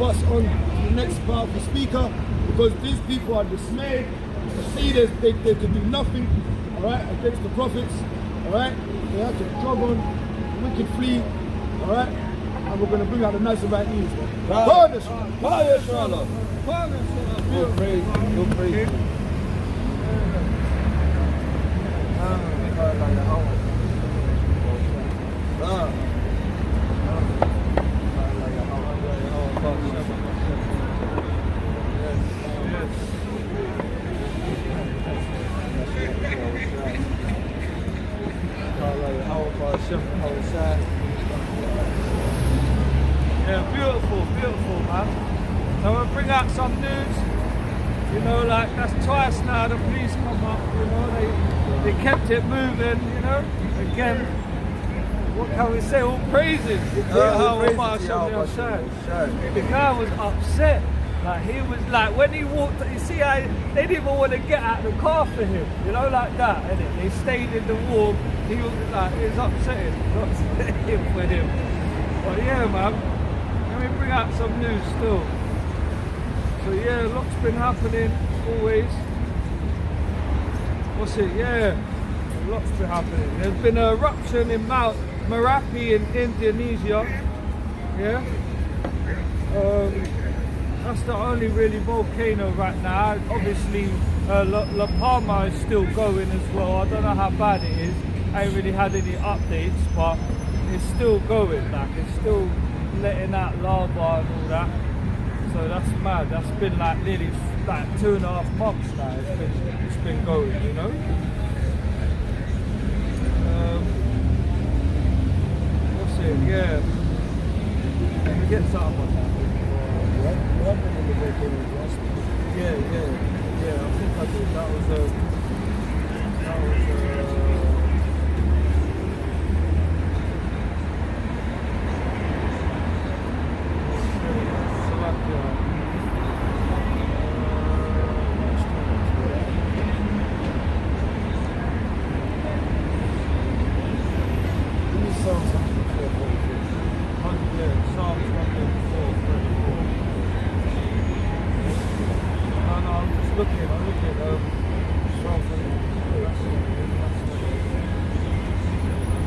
bus on to the next powerful speaker, because these people are dismayed. You see, they can do nothing, all right, against the prophets, all right. They have to jog on, the wicked flee, all right. And we're going to bring out the Nazarite news. Good praise, good praise. Yeah, beautiful, beautiful, man. So we'll bring out some news. You know, like that's twice now the police come up. You know, they kept it moving. You know, again, what can we say? All praises. The guy was upset. Like he was like when he walked. You see, they didn't even want to get out of the car for him. You know, like that. And they stayed in the walk. He was like, it was upsetting for him. But yeah, man. Let me bring out some news still. So yeah, a lot's been happening, always. What's it? Yeah, a lot's been happening. There's been an eruption in Mount Merapi in Indonesia. Yeah. That's the only really volcano right now. Obviously, La Palma is still going as well. I don't know how bad it is. I ain't really had any updates, but it's still going. Like it's still letting out lava and all that. So that's mad. That's been like nearly like 2.5 months now. It's been going, you know. What's it? Yeah. Let me get something on that. Yeah. I think I did. That was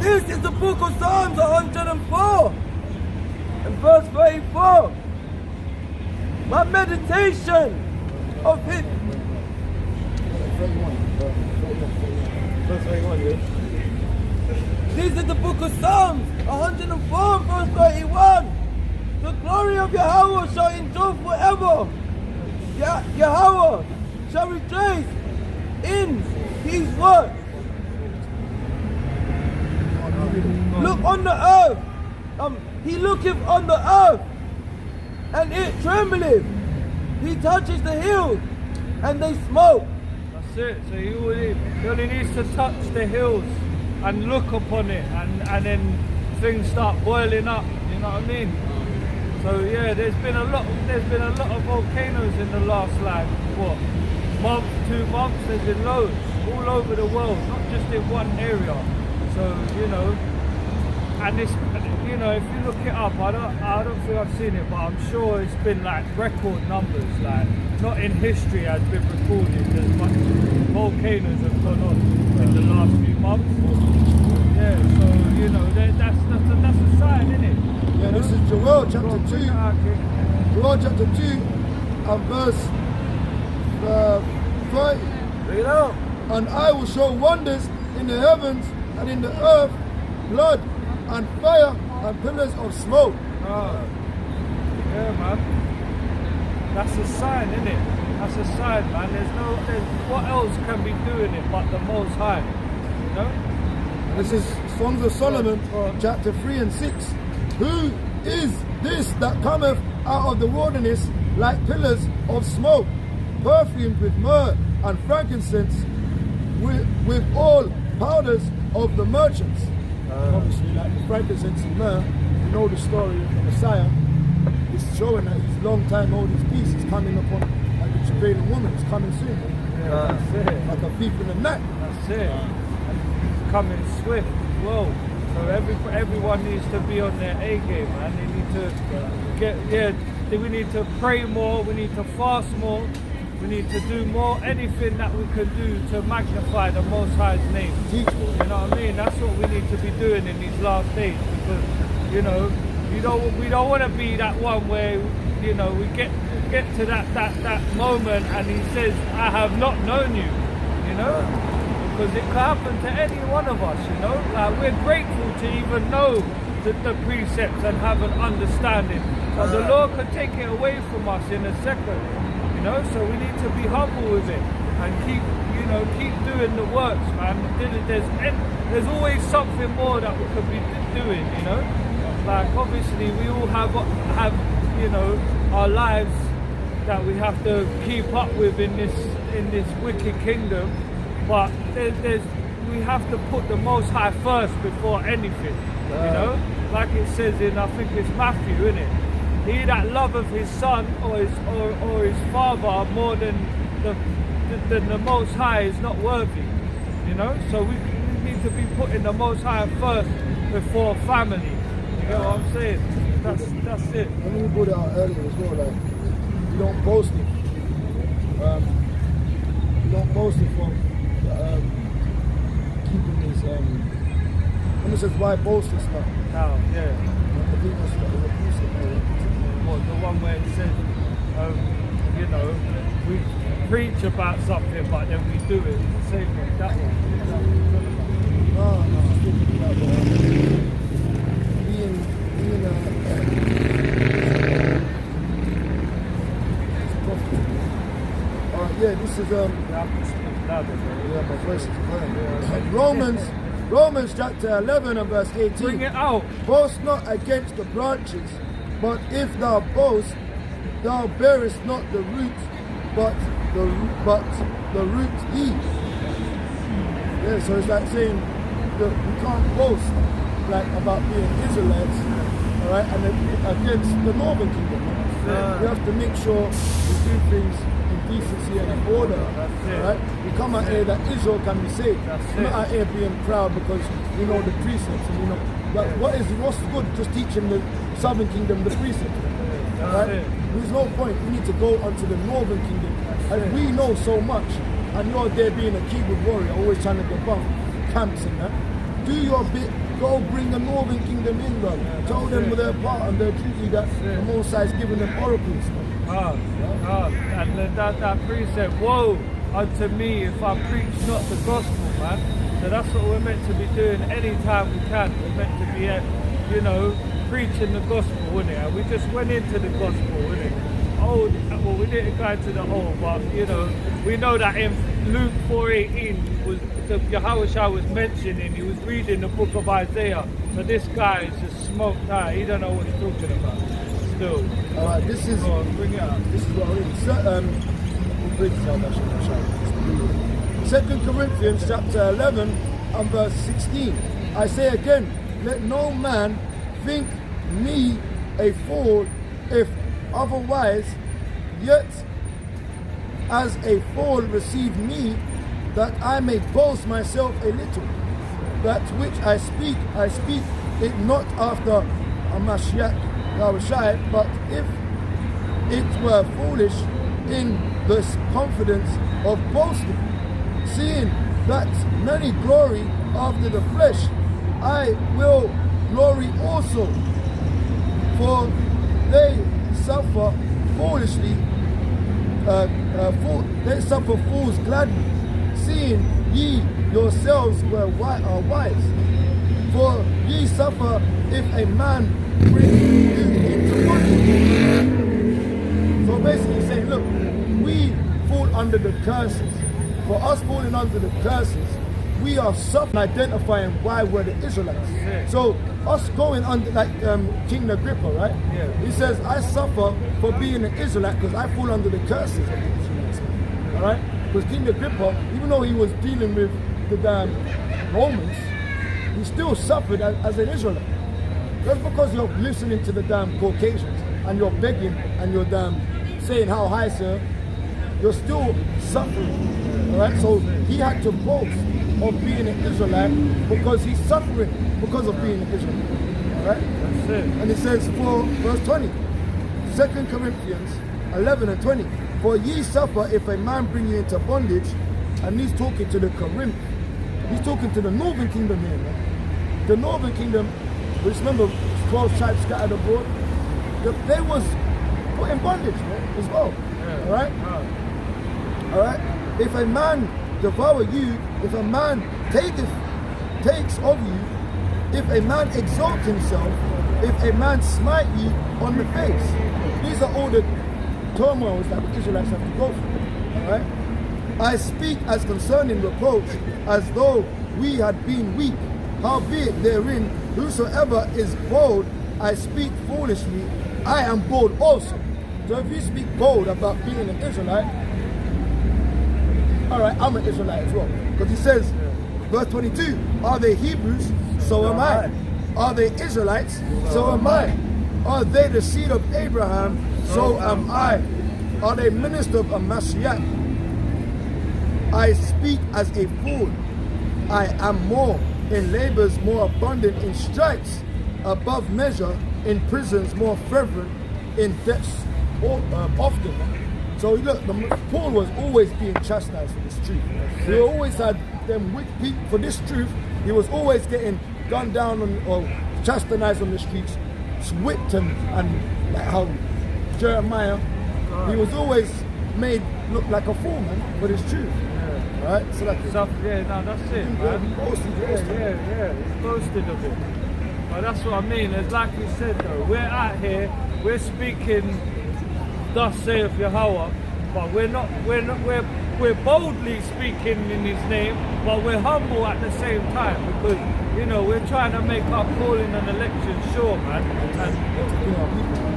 This is the book of Psalms 104 and verse 34. My meditation of it. Verse 31, yeah. This is the book of Psalms 104 verse 31. The glory of Yahweh shall endure forever. Yahweh shall rejoice in his word. Look on the earth. He looketh on the earth, and it trembleth. He touches the hills, and they smoke. That's it. So he only needs to touch the hills and look upon it, and then things start boiling up. You know what I mean? So yeah, there's been a lot of volcanoes in the last month, 2 months. There's been loads all over the world, not just in one area. So you know. And this, you know, if you look it up, I don't think I've seen it, but I'm sure it's been like record numbers. Like, not in history has been recorded as much volcanoes have gone on in the last few months. Yeah, so you know, that's a sign, isn't it? Yeah, this is Joel chapter 2. Joel chapter 2 and verse 30. Read it out. And I will show wonders in the heavens and in the earth, blood and fire and pillars of smoke. Oh. Yeah, man. That's a sign, isn't it? That's a sign, man. What else can be doing it but the Most High? You know? This is Songs of Solomon, chapter 3 and 6. Who is this that cometh out of the wilderness like pillars of smoke, perfumed with myrrh and frankincense, with all powders of the merchants? Obviously, like the frankincense and myrrh, you know the story of the Messiah. It's showing that his long time old peace is coming upon like a travailing woman. It's coming soon. Yeah, that's it. Like a thief in the night. That's it. And it's coming swift as well. So everyone needs to be on their A game, man. They need to we need to pray more, we need to fast more, we need to do more, anything that we can do to magnify the Most High's name. Teach more. You know what I mean? That's what we need to be doing in these last days, because, you know, we don't want to be that one where, you know, we get to that moment and he says, I have not known you, you know? Because it could happen to any one of us, you know? Like, we're grateful to even know the precepts and have an understanding. But the Lord could take it away from us in a second, you know? So we need to be humble with it and keep doing the works, man. There's always something more that we could be doing, you know? Like, obviously we all have you know, our lives that we have to keep up with in this wicked kingdom, but we have to put the Most High first before anything, you know? Like it says in, I think it's Matthew, isn't it? He that loveth his son or his father more than the Most High is not worthy, you know? So we need to be putting the Most High first before family. You get what I'm saying? That's it. And we put it out earlier as well, like, you don't boast it. You don't boast it from keeping this. And it says, why boast this now? Now, yeah. I think that's what the precept. The one where it says, you know, we preach about something, but then we do it. Same thing, that one. No, I'm thinking about yeah, this is my voice is playing. Romans chapter 11 and verse 18. Bring it out. Boast not against the branches, but if thou boast, thou bearest not the root, but the root he. Yeah, so it's like saying that we can't boast like about being Israelites, all right, and against the northern kingdom. We have to make sure we do things in decency and in order. Right? We come out here that Israel can be saved. We're not out here being proud because we know the precepts and we know. But what's good? Just teaching the southern kingdom the precepts. Right? There's no point. We need to go onto the northern kingdom. And we know so much. And you're there being a keyboard warrior, always trying to debunk camps and that. Do your bit. Go bring the northern kingdom in, bro. Tell them with their part and their duty that the Most High is giving them oracles. And that precept, woe unto me if I preach not the gospel, man. So that's what we're meant to be doing anytime we can. We're meant to be, you know, preaching the gospel, isn't it? And we just went into the gospel, isn't it? Well, we didn't go into the whole, but, you know, we know that in Luke 4:18 was the Yahushua was mentioning, he was reading the book of Isaiah. So this guy is just smoked out. He don't know what he's talking about. Still. All right, this is. Go on, bring it up. This is what I read. 2 Corinthians chapter 11 and verse 16. I say again, let no man think me a fool, if otherwise, yet as a fool receive me, that I may boast myself a little. That which I speak it not after a Mashiach Yahushua, but if it were foolish in this confidence of boasting, seeing that many glory after the flesh, I will glory also, for they suffer foolishly, they suffer fools gladly, seeing ye yourselves are wise. For ye suffer if a man bring you into bondage. So basically saying, look, we fall under the curses. For us falling under the curses, we are suffering, identifying why we're the Israelites. Yeah. So us going under, like King Agrippa, right? Yeah. He says, I suffer for being an Israelite because I fall under the curses of the Israelites. All right? Because King Agrippa, even though he was dealing with the damn Romans, he still suffered as an Israelite. Just because you're listening to the damn Caucasians and you're begging and you're damn saying how high, sir, you're still suffering. All right? So he had to boast of being an Israelite because he's suffering because of being an Israelite. All right? That's it. And it says for verse 20, 2 Corinthians 11 and 20. For ye suffer if a man bring you into bondage. And he's talking to the Corinth. He's talking to the northern kingdom here, man. The northern kingdom, which remember, 12 tribes scattered abroad. They was put in bondage, man, as well. Yeah. Alright? Alright? If a man devour you, if a man takes of you, if a man exalt himself, if a man smite you on the face. These are all the turmoils that the Israelites have to go through. Alright? I speak as concerning reproach, as though we had been weak. Howbeit therein, whosoever is bold, I speak foolishly, I am bold also. So if you speak bold about being an Israelite, alright, I'm an Israelite as well. Because he says, verse 22, are they Hebrews? So am I. Are they Israelites? So am I. Are they the seed of Abraham? So am I. Are they ministers of Mashiach? I speak as a fool. I am more in labors, more abundant in stripes, above measure, in prisons, more fervent, in depths often. So look, Paul was always being chastised for this truth. He always had them wicked people for this truth. He was always getting gunned down or chastised on the streets, whipped and like how Jeremiah, he was always made look like a fool, man, for this truth. Right? So that's it, man. He's boasted of it. But that's what I mean. It's like we said though, we're out here, we're speaking, thus saith Yahweh, but we're boldly speaking in his name, but we're humble at the same time, because we're trying to make our calling and election sure, man.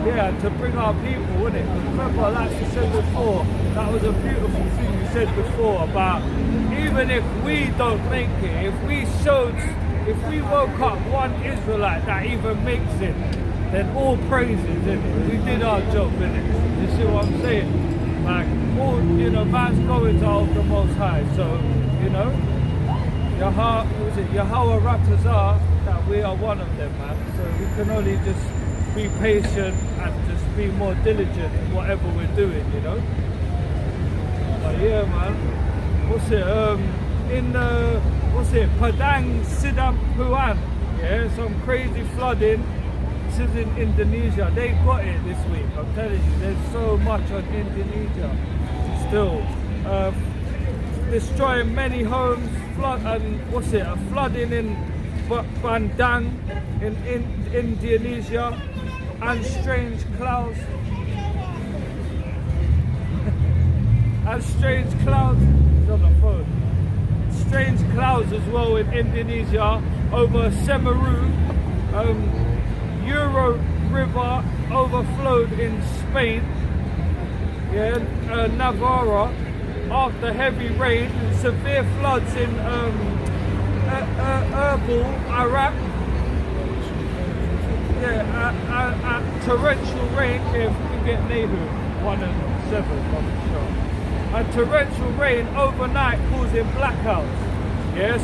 And to bring our people, wouldn't it? Remember, like you said before, that was a beautiful thing you said before about even if we don't make it, if we woke up one Israelite that even makes it, then all praises, innit? We did our job, innit? You see what I'm saying? Like, all, man's going to the Most High, so, Yahweh Ratazar, that we are one of them, man. So we can only just be patient and just be more diligent in whatever we're doing, But yeah, man. What's it? Padang Sidam Puan. Yeah, some crazy flooding. This is in Indonesia. They got it this week. I'm telling you, there's so much on Indonesia. Still, destroying many homes. A flooding in Bandang in Indonesia, and strange clouds. It's on the phone. Strange clouds as well in Indonesia over Semeru. Euro River overflowed in Spain. Navarra after heavy rain. Severe floods in Erbil, Iraq. Torrential rain. If you get Nehu 1 and 7, I'm sure. And torrential rain overnight causing blackouts.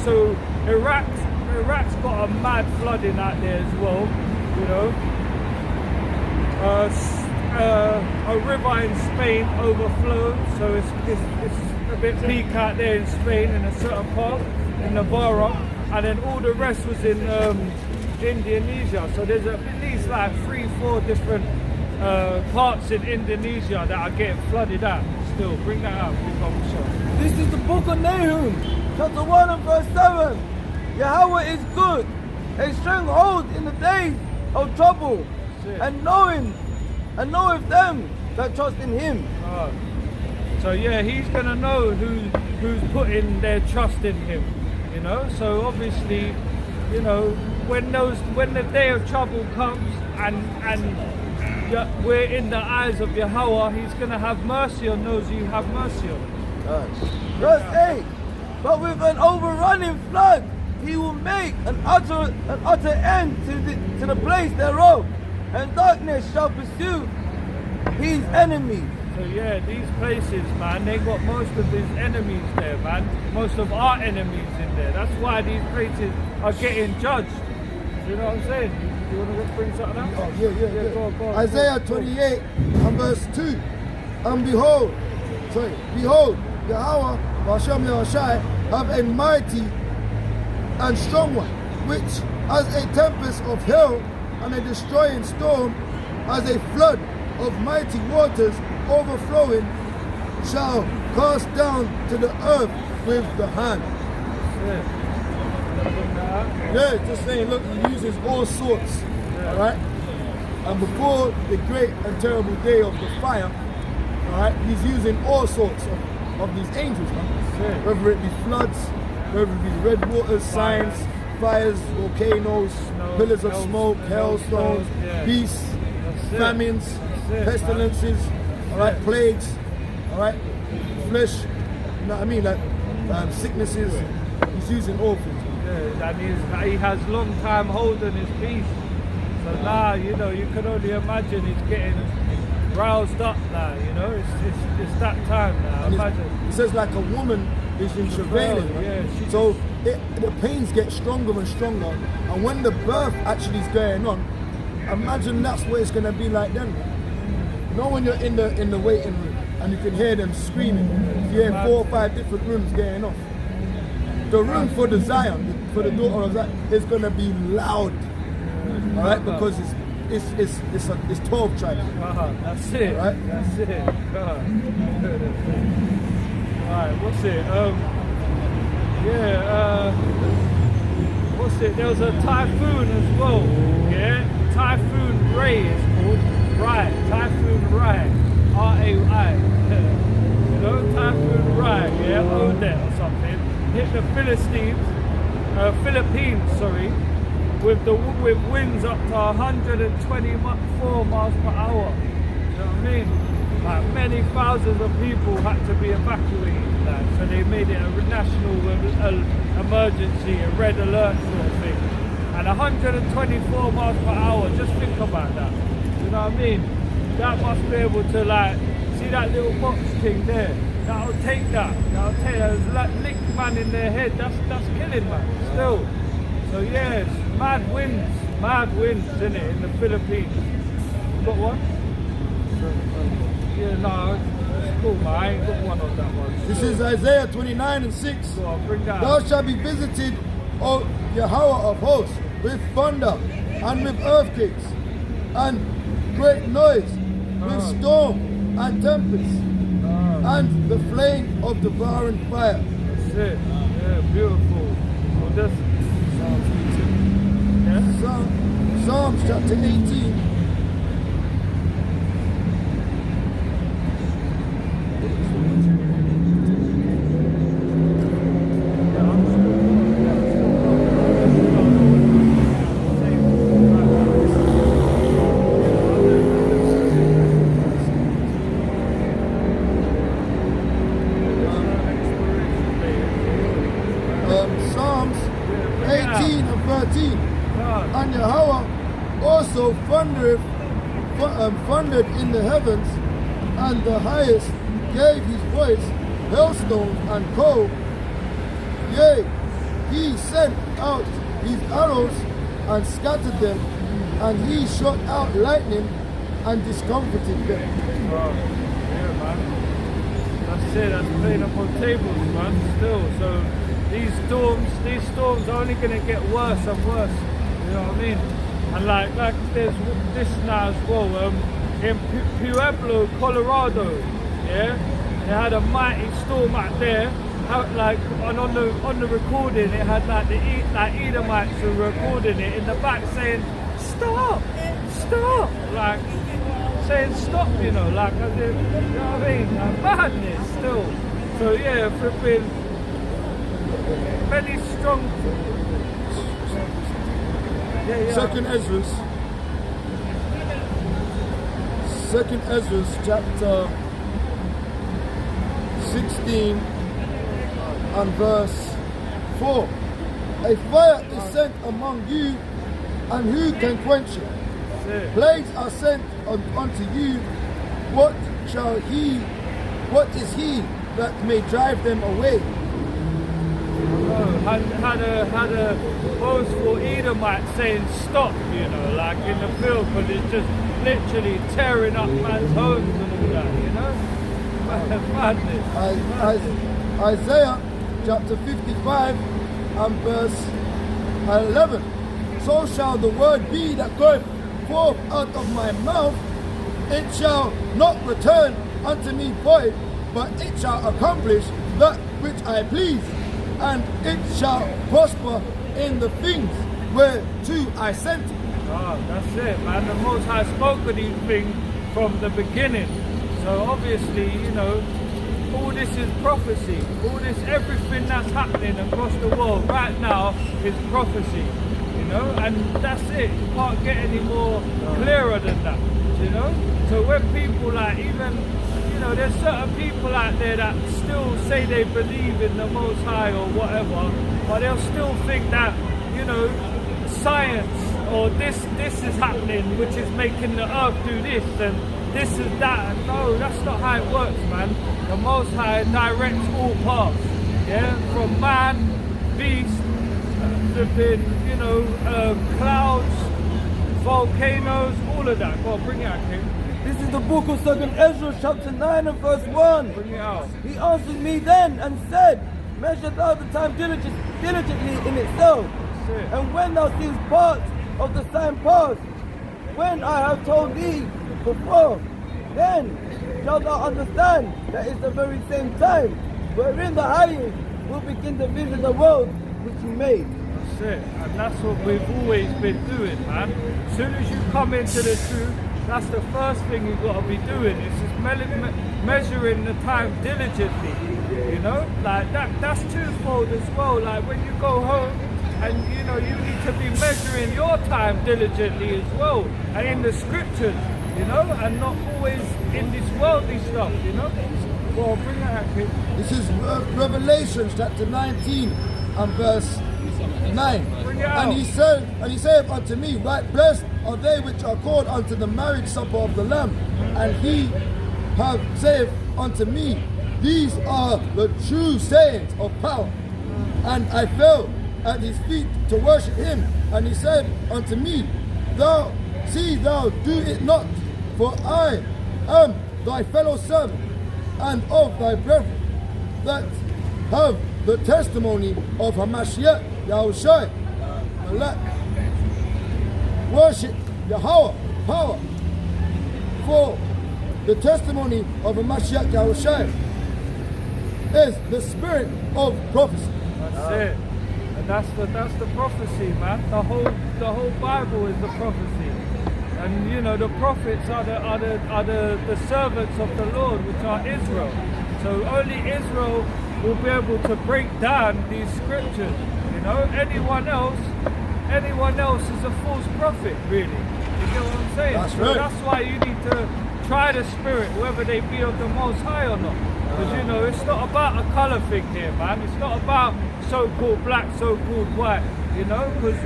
So Iraq's got a mad flooding out there as well. A river in Spain overflowed, so it's a bit peak out there in Spain in a certain part, in Navarra, and then all the rest was in Indonesia. So there's at least like 3-4 different parts in Indonesia that are getting flooded out. Still, bring that out, This is the book of Nahum, chapter 1 and verse 7. Yahweh is good, a stronghold in the days of trouble, and knoweth them that trust in him. So yeah, he's gonna know who's putting their trust in him. So obviously, when the day of trouble comes and we're in the eyes of Yahweh, he's gonna have mercy on those you have mercy on. Verse 8. But with an overrunning flood, he will make an utter end to the place thereof, and darkness shall pursue his enemies. So yeah, these places, man, they got most of his enemies there, man. Most of our enemies in there. That's why these places are getting judged. You know what I'm saying? You want to bring something out? Oh, yeah. Go on. Isaiah 28 and verse 2. And behold, Yahweh, Hashem Yahushai, have a mighty and strong one, which as a tempest of hail and a destroying storm, as a flood of mighty waters overflowing, shall cast down to the earth with the hand. Yeah, just saying, look, he uses all sorts, all right? And before the great and terrible day of the fire, all right, he's using all sorts of these angels, man. Whether it be floods, whether it be red waters, signs, fires, volcanoes, pillars of smoke, hailstones, beasts, famines, pestilences, all right, plagues, all right, flesh, you know what I mean, like sicknesses. He's using all things. Yeah, and he has long time holding his peace. So now, you know, you can only imagine he's getting roused up now, you know, it's that time now. And Imagine. it says like a woman is in travailing, right? So the pains get stronger and stronger, and when the birth actually is going on, imagine that's what it's going to be like then. You know, when you're in the waiting room and you can hear them screaming, you hear 4 or 5 different rooms going off. The room for the Zion, for the daughter of Zion, is going to be loud, all right, because it's 12 tribes. That's it. Right? That's it. Alright, what's it? What's it? There was a typhoon as well. Yeah? Typhoon Ray is called. Right. Typhoon Rai. R-A-I. You know, Typhoon Rai, yeah? Odette or something. Hit the Philippines, with winds up to 124 miles per hour. You know what I mean? Like many thousands of people had to be evacuated. Like, so they made it a national emergency, a red alert sort of thing. And 124 miles per hour, just think about that. You know what I mean? That must be able to, like, see that little box thing there? That'll take that. Like, lick man in their head. That's killing, man. Still. So yes, mad winds, innit, in the Philippines. You got one? Yeah, no, it's cool, man. I ain't got one on that one. This is Isaiah 29 and 6. Go on, bring that Thou out. shalt be visited, O Yahweh of hosts, with thunder and with earthquakes and great noise, with storm and tempest, and the flame of devouring fire. That's it. Yeah, beautiful. Well, that's Psalms chapter 18. Psalms 18 and 13. And Yahweh also thundered in the heavens, and the highest gave his voice, hailstones and cold. Yea, he sent out his arrows and scattered them, and he shot out lightning and discomfited them. yeah, man. That's it. That's playing up on tables, man. Still, so these storms are only going to get worse and worse. You know what I mean? And like there's this now as well. In Pueblo, Colorado, yeah, they had a mighty storm out there. And on the recording, it had like the Edomites were recording it in the back saying, "Stop, like saying stop, you know, like as if, you know what I mean? Like, madness still. So yeah, flipping many strong. Yeah. Second Ezra chapter 16 and verse 4. A fire is sent among you, and who can quench it? Plagues are sent unto you. What is he that may drive them away? had a boastful Edomite saying stop, you know, like in the field, because it's just literally tearing up man's homes and all that, you know. Madness. Isaiah chapter 55 and verse 11. So shall the word be that goeth forth out of my mouth, it shall not return unto me void, but it shall accomplish that which I please, and it shall prosper in the things whereto I sent it. Oh, that's it, man. The Most High spoke of these things from the beginning. So obviously, you know, all this is prophecy. All this, everything that's happening across the world right now is prophecy. You know, and that's it. You can't get any more clearer than that. You know? So when people like even, you know, there's certain people out there that still say they believe in the Most High or whatever, but they'll still think that, you know, science or this is happening, which is making the earth do this and this is that. No, that's not how it works, man. The Most High directs all paths, yeah, from man, beast, flipping, you know, clouds, volcanoes, all of that. Go on, bring it out, King. This is the book of 2nd Ezra, chapter 9 and verse 1. Bring it out. He answered me then and said, measure thou the time diligently in itself. That's it. And when thou seest parts of the sign pass, when I have told thee before, then shalt thou understand that it's the very same time wherein the highest will begin to visit the world which he made. That's it. And that's what we've always been doing, man. As soon as you come into the truth, that's the first thing you've got to be doing. It's just measuring the time diligently. You know, like that's twofold as well. Like when you go home, and you know, you need to be measuring your time diligently as well, and in the scriptures, you know, and not always in this worldly stuff, you know. Well, bring it out, kid. This is Revelation chapter 19 and verse 9. Bring it out. And he said unto me, right blessed are they which are called unto the marriage supper of the Lamb. And he saith unto me, these are the true sayings of power. And I fell at his feet to worship him. And he said unto me, thou do it not, for I am thy fellow servant and of thy brethren that have the testimony of Hamashiach Yahushua. Worship Yahweh, power, for the testimony of Hamashiach Yahushua is the spirit of prophecy. That's it. And that's the prophecy, man. The whole Bible is the prophecy. And you know, the prophets are the servants of the Lord, which are Israel. So only Israel will be able to break down these scriptures. You know, anyone else is a false prophet, really. You get what I'm saying? That's so right. that's why you need to try the spirit, whether they be of the Most High or not. Because you know, it's not about a colour thing here, man. It's not about so-called black, so-called white. You know, because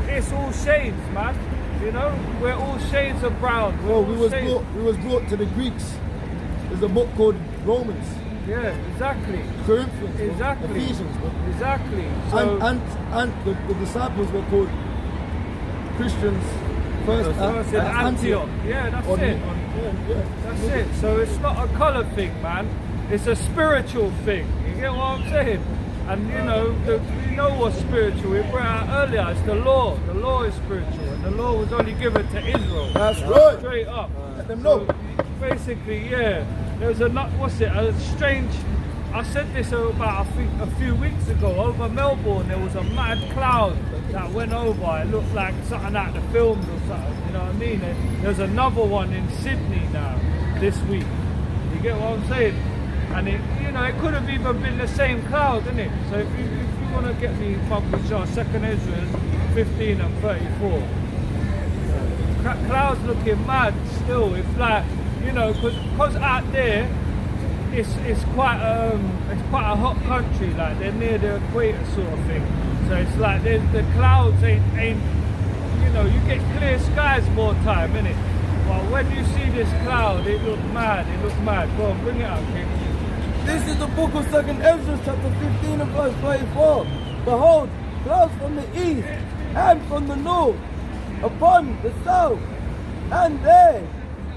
it's all shades, man. You know, we're all shades of brown. We was brought to the Greeks. There's a book called Romans. Yeah, exactly. Corinthians. Exactly. Ephesians. Exactly. So, And the disciples were called Christians first in Antioch. Yeah, that's it. That's it. So it's not a colour thing, man. It's a spiritual thing. You get what I'm saying? And you know, we know what's spiritual. We brought out earlier. It's the law. The law is spiritual, and the law was only given to Israel. That's right. Straight up. Let them know. So, basically, yeah. There's a strange. I said this about a few weeks ago over Melbourne. There was a mad cloud that went over. It looked like something out of the films or something. You know what I mean? And there's another one in Sydney now this week. You get what I'm saying? And it, you know, it could have even been the same cloud, isn't it? So if you want to get me published on 2nd Ezra 15 and 34, clouds looking mad still. It's like, you know, because out there it's quite a hot country. Like they're near the equator sort of thing. So it's like the clouds ain't you know, you get clear skies more time, innit? But when you see this cloud, it looks mad. Go on, bring it out, King. This is the book of 2nd Ezra, chapter 15 and verse 34. behold, clouds from the east and from the north, upon the south, and they're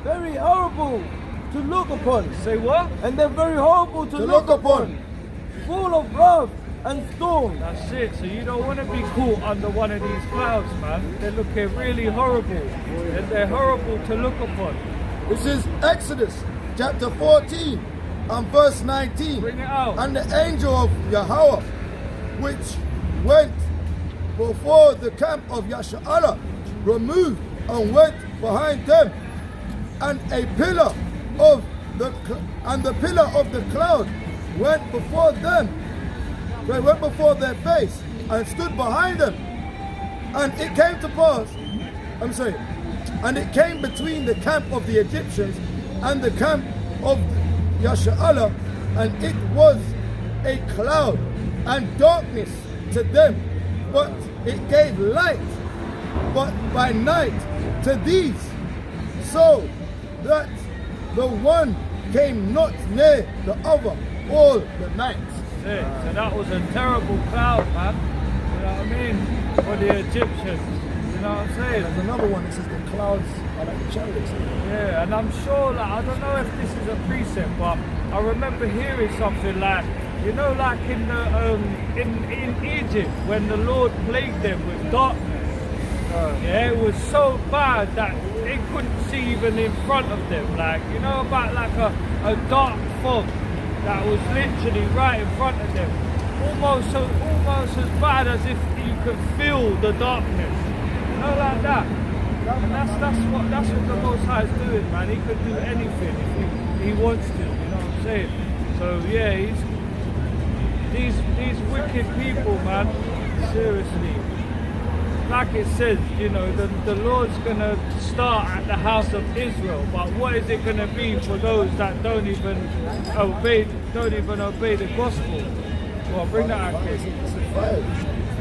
very horrible to look upon. Say what? And they're very horrible to look upon, full of wrath and storm. That's it. So you don't want to be caught under one of these clouds, man. They're looking really horrible. And they're horrible to look upon. This is Exodus chapter 14 and verse 19. Bring it out. And the angel of Yahweh, which went before the camp of Yasha'Allah, removed and went behind them, and the pillar of the cloud went before them. They went before their face and stood behind them. And it came to pass, and it came between the camp of the Egyptians and the camp of Yasha'Allah, and it was a cloud and darkness to them, but it gave light but by night to these, so that the one came not near the other all the night. Yeah, so that was a terrible cloud, man. You know what I mean? For the Egyptians. You know what I'm saying? There's another one that says the clouds are like the chariots. Yeah, and I'm sure, like, I don't know if this is a precept, but I remember hearing something like, you know, like in the in Egypt when the Lord plagued them with darkness. Yeah, it was so bad that they couldn't see even in front of them. Like, you know, about like a dark fog that was literally right in front of them, almost as bad as if you could feel the darkness. You know, like that. And that's what the Most High is doing, man. He could do anything if he wants to. You know what I'm saying? So yeah, these wicked people, man. Seriously. Like it says, you know, the Lord's gonna start at the house of Israel, but what is it gonna be for those that don't even obey the gospel? Well, bring that out, Chris. It's a fire.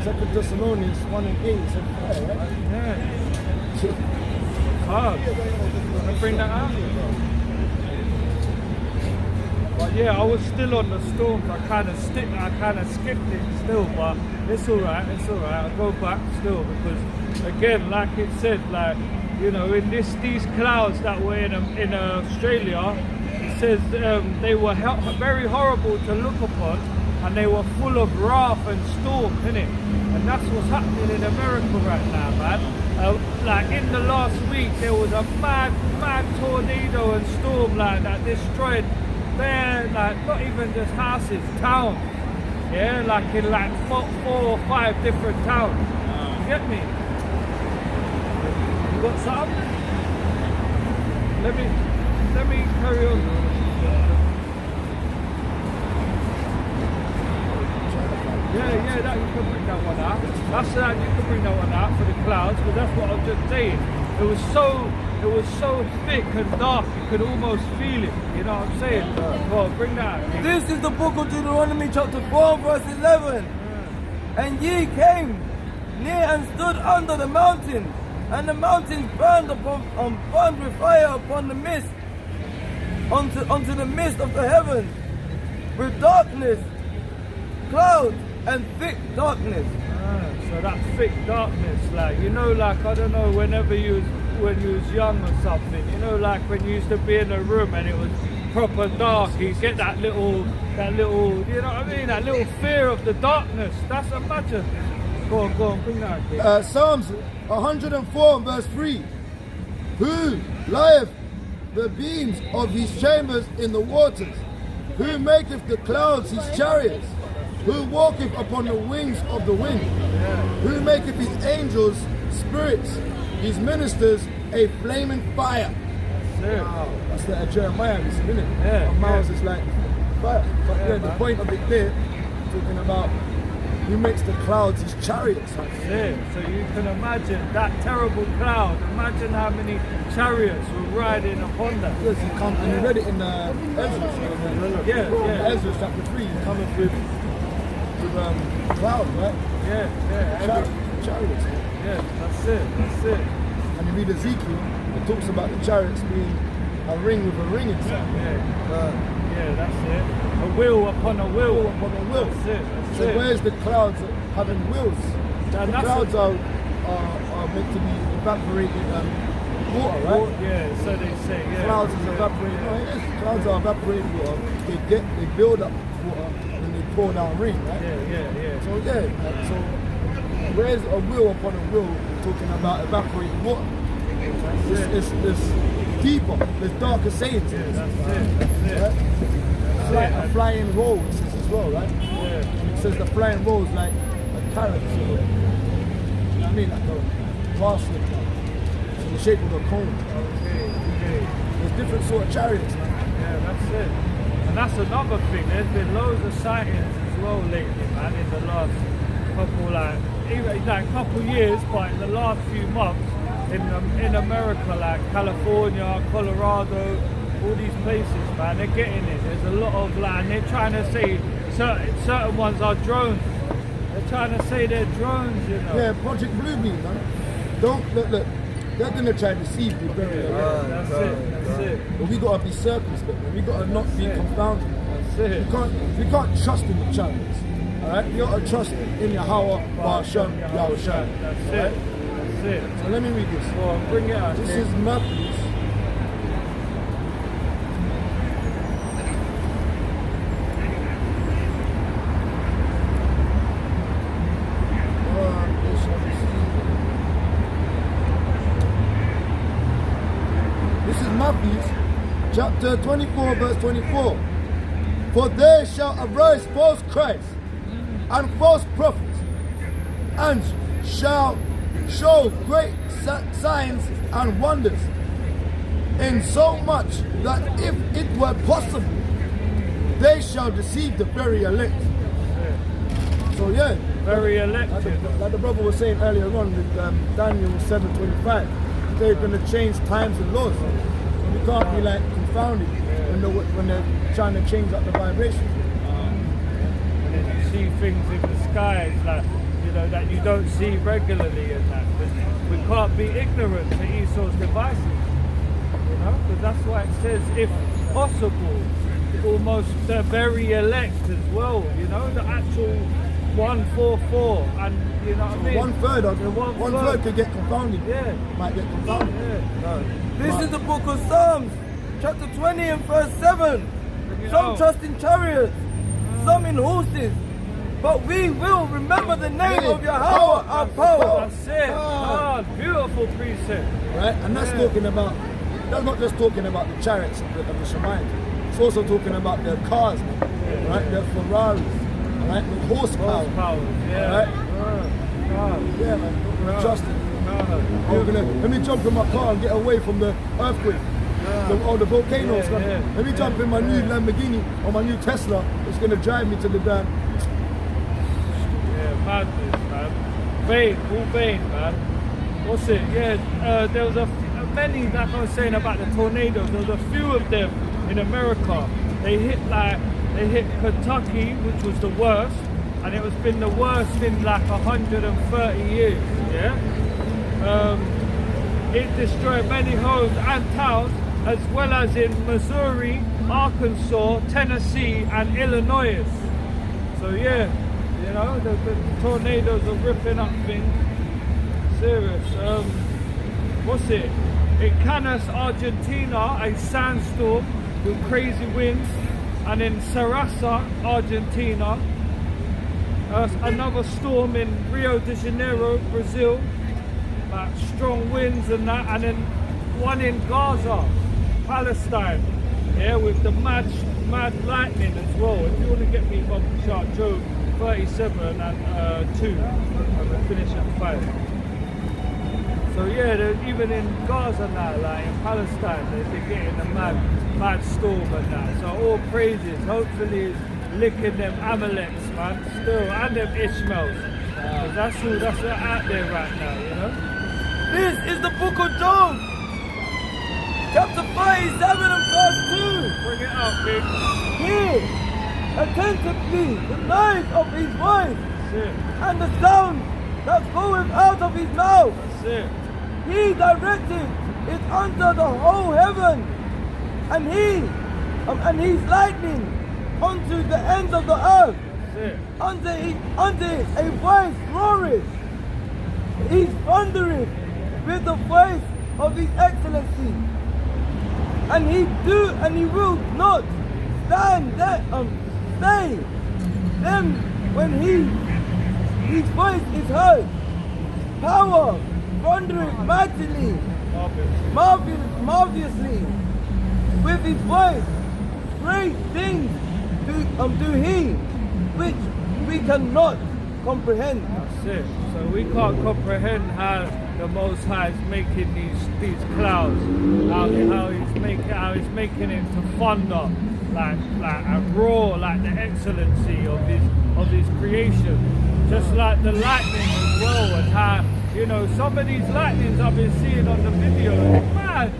2 Thessalonians 1 and 8 said fire, right? Yeah. Hard. Wanna bring that out? But yeah, I was still on the storms. I kind of skipped it still, but it's alright. I'll go back still because, again, like it said, like, you know, in these clouds that were in Australia, it says they were very horrible to look upon, and they were full of wrath and storm, innit? And that's what's happening in America right now, man. Like in the last week, there was a mad tornado and storm like that destroyed. There, like, not even just houses, towns. Yeah, like in like 4 or 5 different towns. You get me? You got something? Let me carry on. Yeah, that you can bring that one out. That's that you can bring that one out for the clouds, because that's what I was just saying. It was so thick and dark, you could almost feel it. You know what I'm saying? Well, bring that out. This is the book of Deuteronomy chapter 4 verse 11. And ye came near and stood under the mountain, and the mountains burned with fire upon the mist, unto the mist of the heavens, with darkness, clouds, and thick darkness. So that thick darkness, like, you know, like, I don't know, when you was young or something, you know, like when you used to be in a room and it was proper dark, you get that little, you know what I mean, that little fear of the darkness. That's imagine. Go on, bring that again. Psalms 104 verse 3. Who lieth the beams of his chambers in the waters? Who maketh the clouds his chariots? Who walketh upon the wings of the wind? Who maketh his angels spirits, his ministers a flaming fire? Wow. That's the Jeremiah, isn't it? Yeah. Miles is like fire. But yeah, the point of it there, talking about who makes the clouds his chariots. That's it. So you can imagine that terrible cloud. Imagine how many chariots were riding upon that. Yes, you read it in Ezra. Yeah. Ezra chapter 3, he's coming with cloud, right? Yeah. Chariots. Yeah, that's it. And you read Ezekiel, it talks about the chariots being a ring with a ring inside. Yeah, that's it. A wheel upon a wheel. Upon a wheel. That's it. So where's the clouds having wills. And The that's clouds are meant to be evaporated water, right? Yeah, so they say. Yeah. Clouds is evaporated. No, it is. Clouds are evaporated water. They build up water and they pour down rain, right? Yeah. So so where's a will upon a will talking about evaporated water? It's deeper. There's darker sayings. Yeah, that's it. Right? A flying roll, it says as well, right? Yeah. And it says the flying roll is like a carrot, so, you know what I mean? Like a basket, in the shape of a cone. Okay. There's different sort of chariots, man. Yeah, that's it. And that's another thing. There's been loads of sightings as well lately, man, in the last couple years, but in the last few months in America, like California, Colorado, all these places, man, they're getting it. There's a lot of land. They're trying to say certain ones are drones. They're trying to say they're drones, you know. Yeah, Project Bluebeam, man. Don't look. They're gonna try to deceive you very well. That's it. But we gotta be circumspect, man. We gotta not be confounded. That's it. We can't trust in the chariots. Alright? You gotta trust in Yahweh, Ba'ashem, Yahushua. That's Alright? it. That's it. So let me read this. Go on, bring it out. This Jay. is Matthew. This is Matthew chapter 24, verse 24. For there shall arise false Christs and false prophets, and shall show great signs and wonders, in so much that if it were possible, they shall deceive the very elect. So yeah, Very elected. like the brother was saying earlier on with Daniel 7:25, they're going to change times and laws. So we can't be like confounded when they're trying to change up the vibration. And then you see things in the skies that you don't see regularly and that. But we can't be ignorant to Esau's devices, you know, because that's why it says, if possible, almost the very elect as well, you know, the actual 144, and you know what I mean? One third could get confounded. Yeah. Might get confounded. Yeah. This is the book of Psalms, chapter 20 and verse 7. You Some know. trust in chariots, some in horses, but we will remember the name of Yahweh, our power. That's it. Beautiful precept. Right? And that's talking about, that's not just talking about the chariots of the Shemayim. It's also talking about their cars, man. Right? Their Ferraris. Right? The horsepower. Yeah. Right? Yeah, man. We're trusting. Let me jump in my car and get away from the earthquake. The volcano's gonna. Let me jump in my new Lamborghini or my new Tesla. It's gonna drive me to the damn. Yeah, madness, man. Vain, all vain, man. What's it? Yeah, there was many, like I was saying about the tornadoes, there was a few of them in America. They hit Kentucky, which was the worst, and it was been the worst in like 130 years, yeah? It destroyed many homes and towns, as well as in Missouri, Arkansas, Tennessee, and Illinois. So yeah, you know, the tornadoes are ripping up things. Serious. What's it? In Canas, Argentina, a sandstorm with crazy winds, and in Sarasa, Argentina, another storm in Rio de Janeiro, Brazil, like strong winds and that, and then one in Gaza, Palestine, yeah, with the mad lightning as well. If you want to get me Bob Sharp, Job 37 and 2, and we'll finish at 5. So yeah, even in Gaza now, like in Palestine, they're getting a mad storm and that. So all praises, hopefully it's licking them Amaleks, man, still, and them Ishmaels. Because that's all out there right now, you know? This is the book of Job, chapter 37 and verse 2. Bring it up, big. Hear attentively the noise of his voice That's it. and the sound that goeth out of his mouth. That's it. He directed it under the whole heaven, and his lightning unto the ends of the earth. it. Unto a voice roaring. He's thundering with the voice of his excellency. And he will not stand there stay them when his voice is heard. Power, thundering mightily, marvelously, with his voice, great things do he, which we cannot comprehend. That's it. So we can't comprehend how the Most High is making these clouds, how he's making it to thunder, like and roar, like the excellency of his creation. Just like the lightning as well, and how some of these lightnings I've been seeing on the video, man.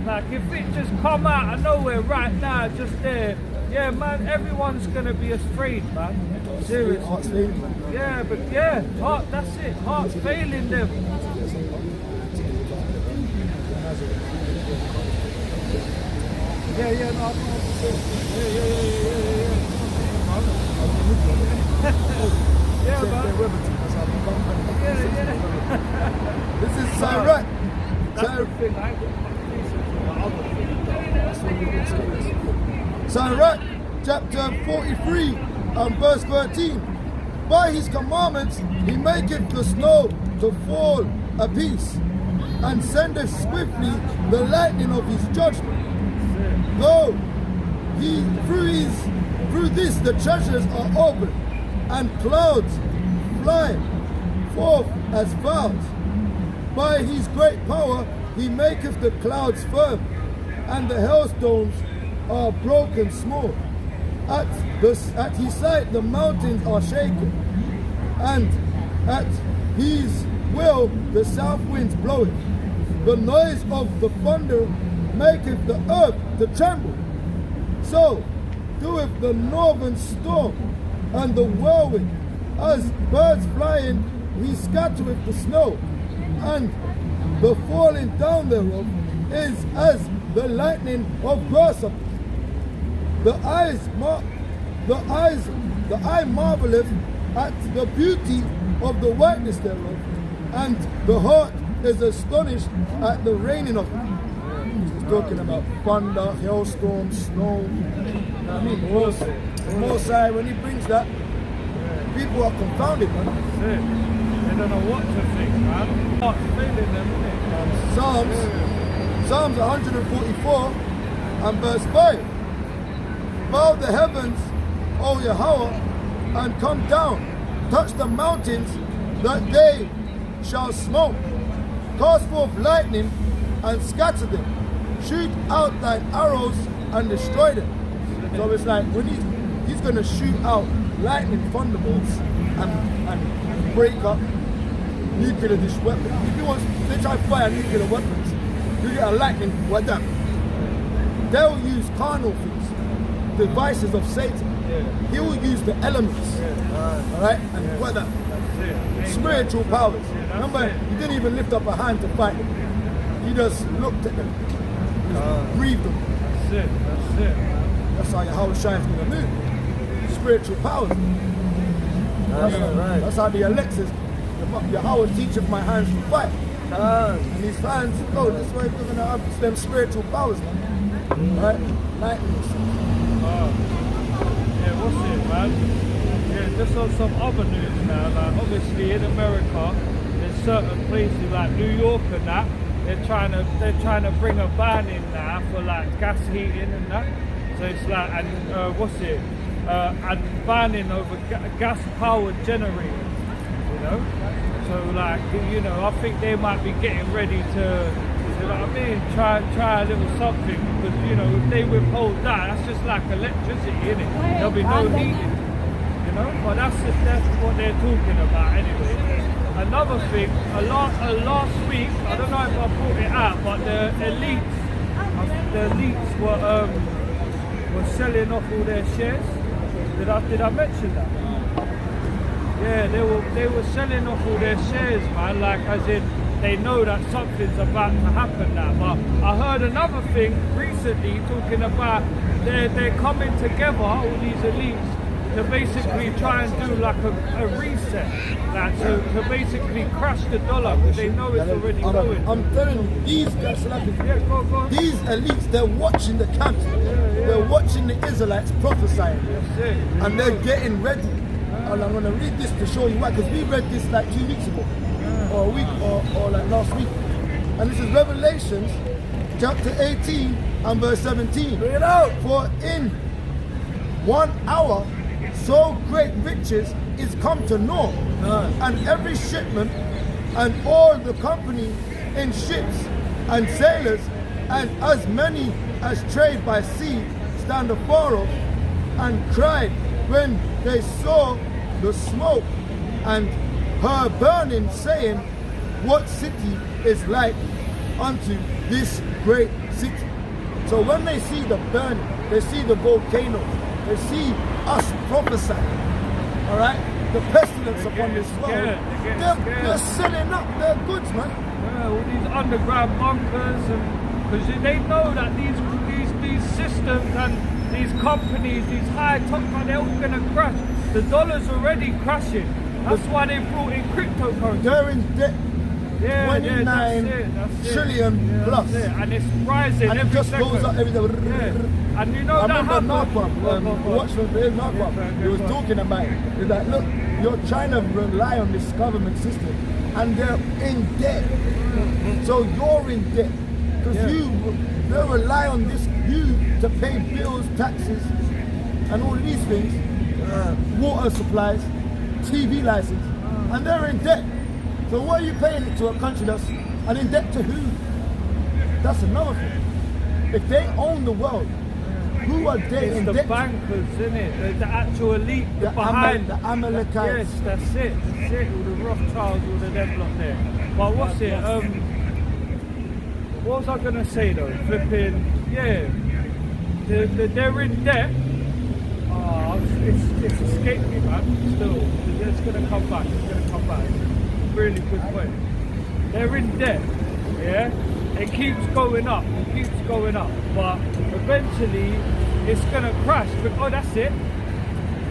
Like if it just come out of nowhere right now, just there, yeah, man, everyone's gonna be afraid, man. Seriously. Heart's failing, man. Yeah, but yeah, that's it. Heart's failing them. Yeah, no, yeah, man. This is Nazarite. Nazarite, chapter 43 and verse 13. By his commandments he maketh the snow to fall apiece, and sendeth swiftly the lightning of his judgment. Though he through this the treasures are opened, and clouds fly forth as clouds. By his great power he maketh the clouds firm, and the hailstones are broken small. At his sight the mountains are shaken, and at his will the south winds bloweth. The noise of the thunder maketh the earth to tremble. So doeth the northern storm and the whirlwind. As birds flying he scattereth the snow, and the falling down thereof is as the lightning of grasshoppers. The eye marveleth at the beauty of the whiteness thereof, and the heart is astonished at the raining of it. He's talking about thunder, hailstorm, snow. I mean, the Most High, when he brings that, people are confounded, man. That's it. They don't know what to think, man. Heart's failing them, isn't it? Psalms 144 and verse 5. Bow the heavens, O Yahweh, and come down. Touch the mountains, that they shall smoke. Cast forth lightning and scatter them. Shoot out thine arrows and destroy them. So it's like when he's going to shoot out lightning thunderbolts and break up nuclear weapons. If he wants, they try to fire nuclear weapons, you get a lightning like that. They'll use carnal things, devices of Satan. He will use the elements, all right, and weather, spiritual powers. Remember, he didn't even lift up a hand to fight them. He just looked at them, just breathed them. That's it. That's how Yahweh Shai is going to move. Spiritual powers. That's how the elect says, Yahweh teacheth my hands to fight. And these hands go, this way we're going to have them spiritual powers, man. Right? Lightning. Yeah, what's it, man? Yeah, just on some other news now. Like, obviously in America, there's certain places like New York and that, they're trying to bring a ban in now for like gas heating and that. So it's like, and and banning over gas-powered generators. You know, so like, I think they might be getting ready to, you know what I mean, try a little something, because if they withhold that's just like electricity, innit? There'll be no heating, but that's what they're talking about anyway. Another thing, last week, I don't know if I brought it out, but the elites were selling off all their shares. Did I mention that? Yeah, they were selling off all their shares, man, like as in they know that something's about to happen now. But I heard another thing recently talking about they're coming together, all these elites, to basically try and do like a reset, like to basically crash the dollar because they know it's already going. I'm telling you, these guys, Yeah, go. these elites, they're watching the camps. They're watching the Israelites prophesying. That's it. And they're getting ready. And I'm going to read this to show you why, because we read this like 2 weeks ago, or a week, or like last week. And this is Revelations chapter 18 and verse 17. Bring it out. For in 1 hour, so great riches is come to naught, and every shipment and all the company in ships and sailors and as many as trade by sea stand afar off and cried when they saw the smoke and her burning, saying, what city is like unto this great city? So when they see the burning, they see the volcanoes, they see us prophesying, all right, the pestilence upon this world, they're selling up their goods, man. Yeah, all these underground bunkers, and because they know that these systems and these companies, these high top, they're all going to crash. The dollar's already crashing. That's why they brought in cryptocurrency. They're in debt. 29 that's trillion plus. That's it. And it's rising And it every just second. goes up every day. Yeah. And you know I that remember happened. Narquam, Watchman Dave Narquam, he was talking about it. He's like, look, you're trying to rely on this government system and they're in debt. So you're in debt. Because they rely on this, you to pay bills, taxes, and all these things, water supplies, TV license, and they're in debt. So why are you paying it to a country that's and in debt to who? That's another thing. If they own the world, who are they in the debt? bankers, isn't it? The actual elite behind. The Amalekites. Yes, that's it. All the Rothschilds, all the them lot there. But what's it? What was I gonna say though? Flipping, yeah. They're in debt. It's escaped me, man. Still, it's gonna come back. Really good point. They're in debt. Yeah. It keeps going up. But eventually, it's gonna crash. But that's it.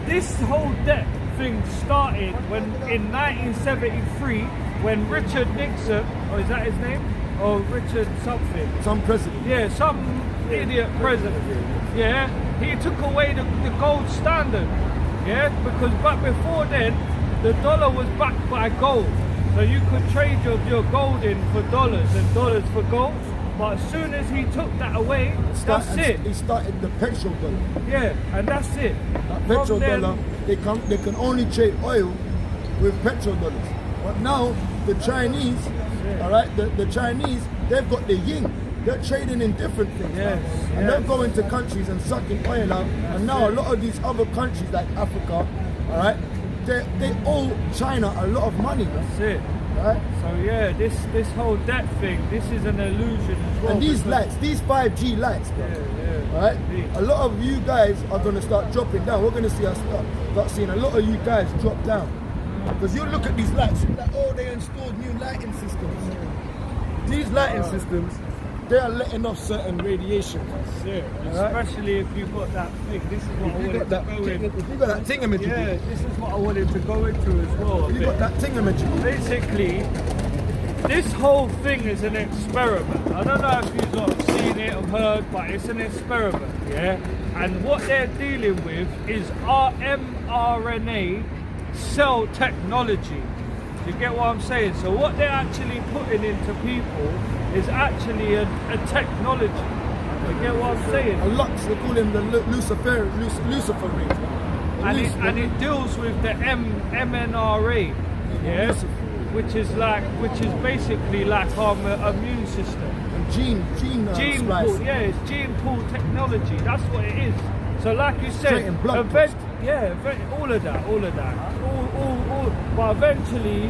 This whole debt thing started when in 1973 when Richard Nixon, or is that his name? Or Richard something. Some president. Yeah, some idiot president. Yeah, he took away the gold standard. Yeah, because but before then, the dollar was backed by gold. So you could trade your gold in for dollars and dollars for gold. But as soon as he took that away, that's it. He started the petrol dollar. Yeah, and that's it. That petrol dollar, they can only trade oil with petrol dollars. But now the Chinese, all right, the Chinese, they've got the yin. They're trading in different things. And they're going to countries and sucking oil out. And now a lot of these other countries like Africa, all right, they owe China a lot of money. That's it. Right? So yeah, this whole debt thing, this is an illusion as well. And these lights, these 5G lights, bro. Right? A lot of you guys are going to start dropping down. We're going to see us start seeing a lot of you guys drop down. Because you look at these lights, you're like, oh, they installed new lighting systems. These lighting systems, they are letting off certain radiation. Especially if you've got that thing. This is what I wanted to go in. If you got that thingamajig. Yeah, this is what I wanted to go into as well. You got that thingamajig. Basically, this whole thing is an experiment. I don't know if you've not seen it or heard, but it's an experiment, yeah? And what they're dealing with is mRNA cell technology. You get what I'm saying? So what they're actually putting into people is actually a technology. You get what I'm saying? A Lux, they call him the Lucifer rate. And it deals with the mRNA, yeah, which is basically like our immune system. And gene pool, yeah, it's gene pool technology. That's what it is. So like you said, all of that. But eventually,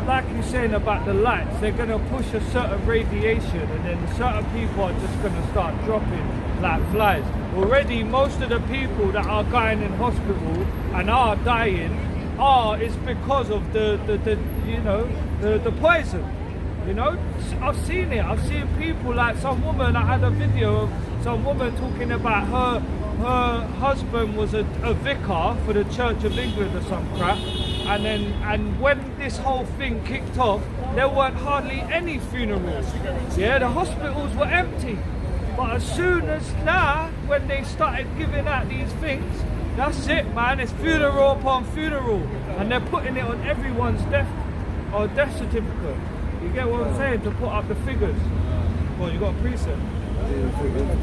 like you're saying about the lights, they're going to push a certain radiation, and then certain people are just going to start dropping like flies. Already, most of the people that are going in hospital and are dying it's because of the poison. You know, I've seen it. I've seen people like some woman. I had a video of some woman talking about her husband was a vicar for the Church of England or some crap, and when this whole thing kicked off, there weren't hardly any funerals. Yeah, the hospitals were empty. But as soon as now, when they started giving out these things, that's it, man. It's funeral upon funeral, and they're putting it on everyone's death certificate. You get what I'm saying? To put up the figures. Well, you got a precept.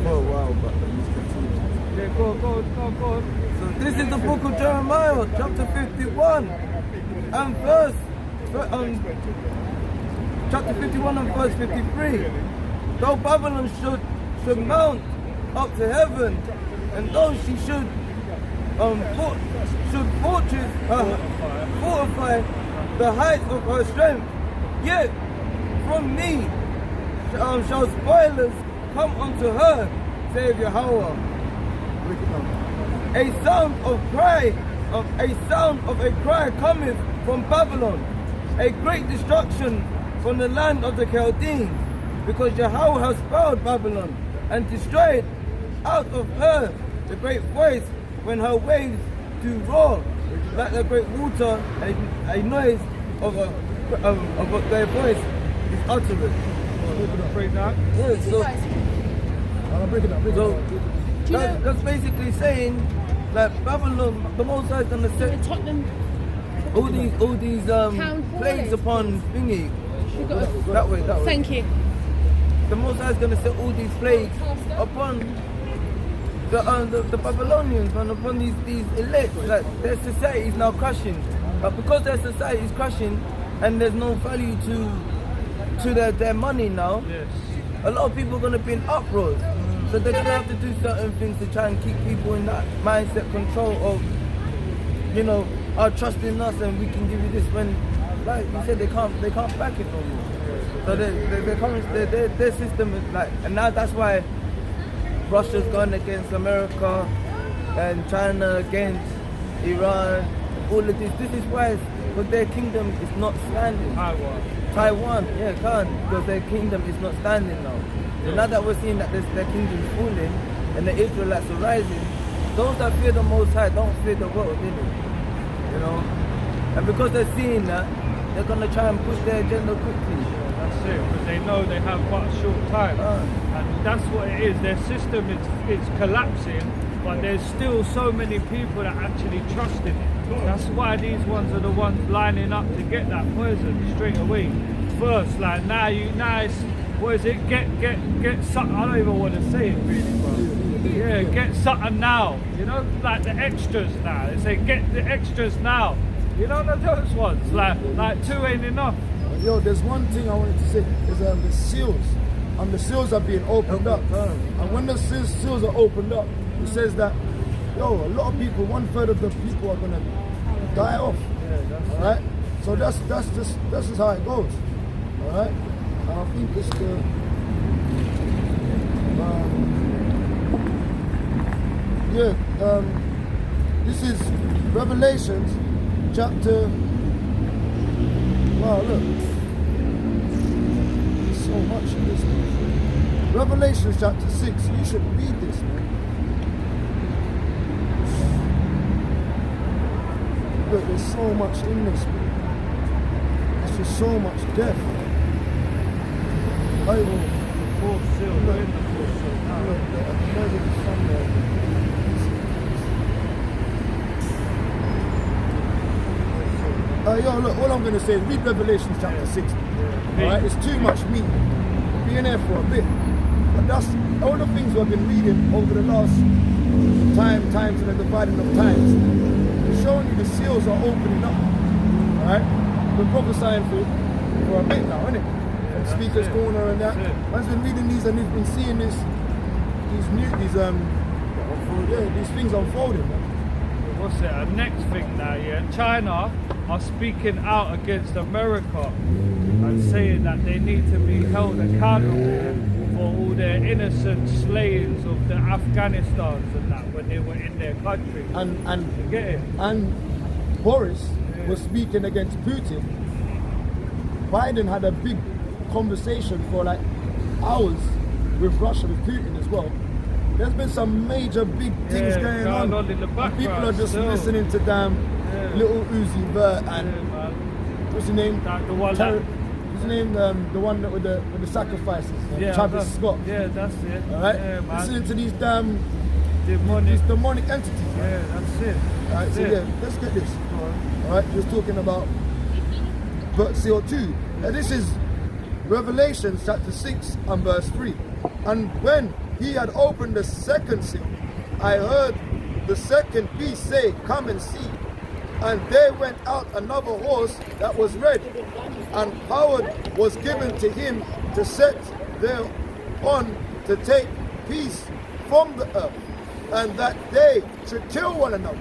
For a while, but Yeah, go on. so this is the book of Jeremiah, chapter 51, and chapter 51 and verse 53. Though Babylon should mount up to heaven, and though she should fortify the heights of her strength, yet from me shall spoilers come unto her, saith Yahweh. A sound of a cry cometh from Babylon, a great destruction from the land of the Chaldeans, because Yahweh has spoiled Babylon and destroyed out of her the great voice when her waves do roar, like the great water, a noise of their voice is uttered. Break that. Yeah, so I'll break it down. So that's basically saying that Babylon, the Most High is gonna set all these plagues upon thingy. That way. Thank you. The Most High is gonna set all these plagues upon the Babylonians and upon these elites. Like their society is now crashing, but because their society is crashing and there's no value to their money now, Yes. a lot of people are gonna be in uproars. So they're gonna have to do certain things to try and keep people in that mindset control of, trust in us and we can give you this when, like you said, they can't back it no more. So their system is like, and now that's why Russia's gone against America and China against Iran. All of this. This is why, because their kingdom is not standing. Taiwan, because their kingdom is not standing now. So now that we're seeing that their kingdom is falling and the Israelites are rising, those that fear the Most High don't fear the world, And because they're seeing that, they're going to try and push their agenda quickly. That's it, because they know they have but a short time. And that's what it is. Their system is collapsing, but there's still so many people that actually trust in it. That's why these ones are the ones lining up to get that poison straight away. First, like now it's, what is it? Get something. I don't even want to say it really, but yeah, get something now. Like the extras now. They say get the extras now. Those ones. Like two ain't enough. Yo, there's one thing I wanted to say is the seals. And the seals are being opened up. And when the seals are opened up, it says that, a lot of people, 1/3 of the people are gonna die off. Alright? So that's just how it goes. Alright? And I think it's this is Revelations chapter. Wow, look. There's so much in this. Revelations chapter 6. You should read this, man. Look, there's so much in this, man. There's just so much death. Fourth seal. We're in the fourth seal now. Look, I know there's somewhere. Look, all I'm going to say is read Revelation chapter 6. Alright, it's too much meat. Be in there for a bit. But that's all the things we've been reading over the last times and the dividing of times. It's showing you the seals are opening up. Alright? We're prophesying for a bit now, innit? And Speaker's Corner and that. Man's been reading these and we've been seeing these things unfolding, man. What's it? A next thing now, China are speaking out against America and saying that they need to be held accountable for all their innocent slayings of the Afghanistans and that when they were in their country. And you get it? And Boris was speaking against Putin. Biden had a big conversation for like hours with Russia, with Putin as well. there's been some major big things going on. in the And background. people are just still. listening to damn little Uzi Vert and man. what's his name? The one What's his name? The one that with the sacrifices. Travis that's- Scott. Yeah, that's it. Alright? Yeah, man. Listening to these damn Demonic. these demonic entities. Yeah, that's it. Alright, That's so it. yeah, let's get this. Alright, just talking about verse 2. And this is Revelation chapter 6 and verse 3. And when he had opened the second seal, I heard the second beast say, Come and see. And there went out another horse that was red, and power was given to him to set thereon to take peace from the earth, and that they should kill one another.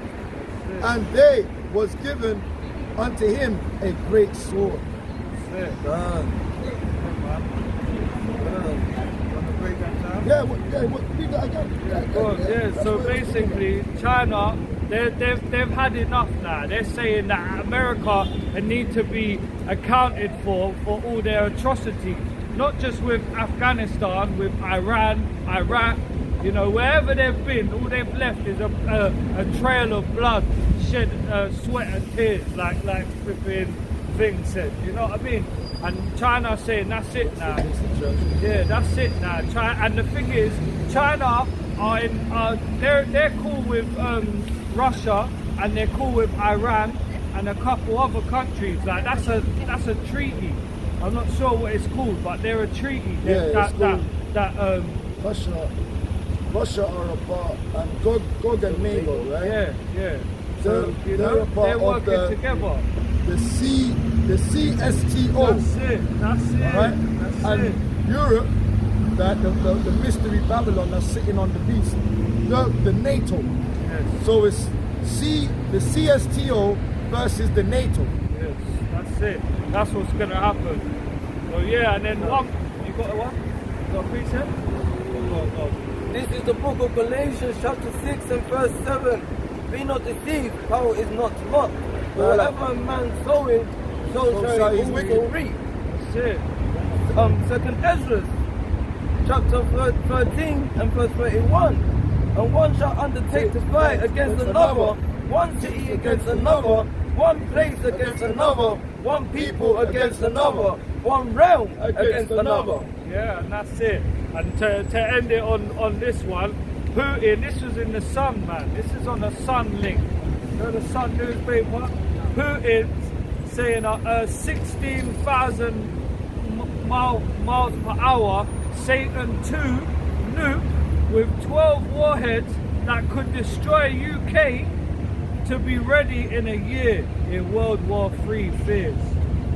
And there was given unto him a great sword. That's it. Read that again. So basically, China, they've had enough now. They're saying that America need to be accounted for all their atrocities, not just with Afghanistan, with Iran, Iraq. You know, wherever they've been, all they've left is a trail of blood, shed, sweat and tears, like flipping thing said. You know what I mean? And China saying that's it now. Yeah, that's it now. And the thing is, China they're cool with Russia, and they're cool with Iran and a couple other countries. Like that's a treaty. I'm not sure what it's called, but they're a treaty. Russia are a part, and Gog and Magog, right? Yeah. So you they're know, a part they're of working together. the CSTO. That's it. Right? That's And it. Europe, that the mystery Babylon that's sitting on the beast, the NATO. Yes. So it's the CSTO versus the NATO. Yes, that's it. That's what's gonna happen. So yeah, and then you got a one? You got a precept? Go. This is the book of Galatians chapter 6 and verse 7. Be not deceived, power is not mocked. Whatever a man sowing, so shall he also reap. That's it. Second Ezra chapter 13 and verse 31. And one shall undertake to fight against another, one city against another, one place against another, one people against another, one realm against another. Yeah, and that's it. And to end it on this one, Putin, this was in the Sun, man. This is on the Sun link. You know the Sun newspaper? Putin saying 16,000 miles per hour, Satan 2 nuke with 12 warheads that could destroy UK to be ready in a year in World War III fears.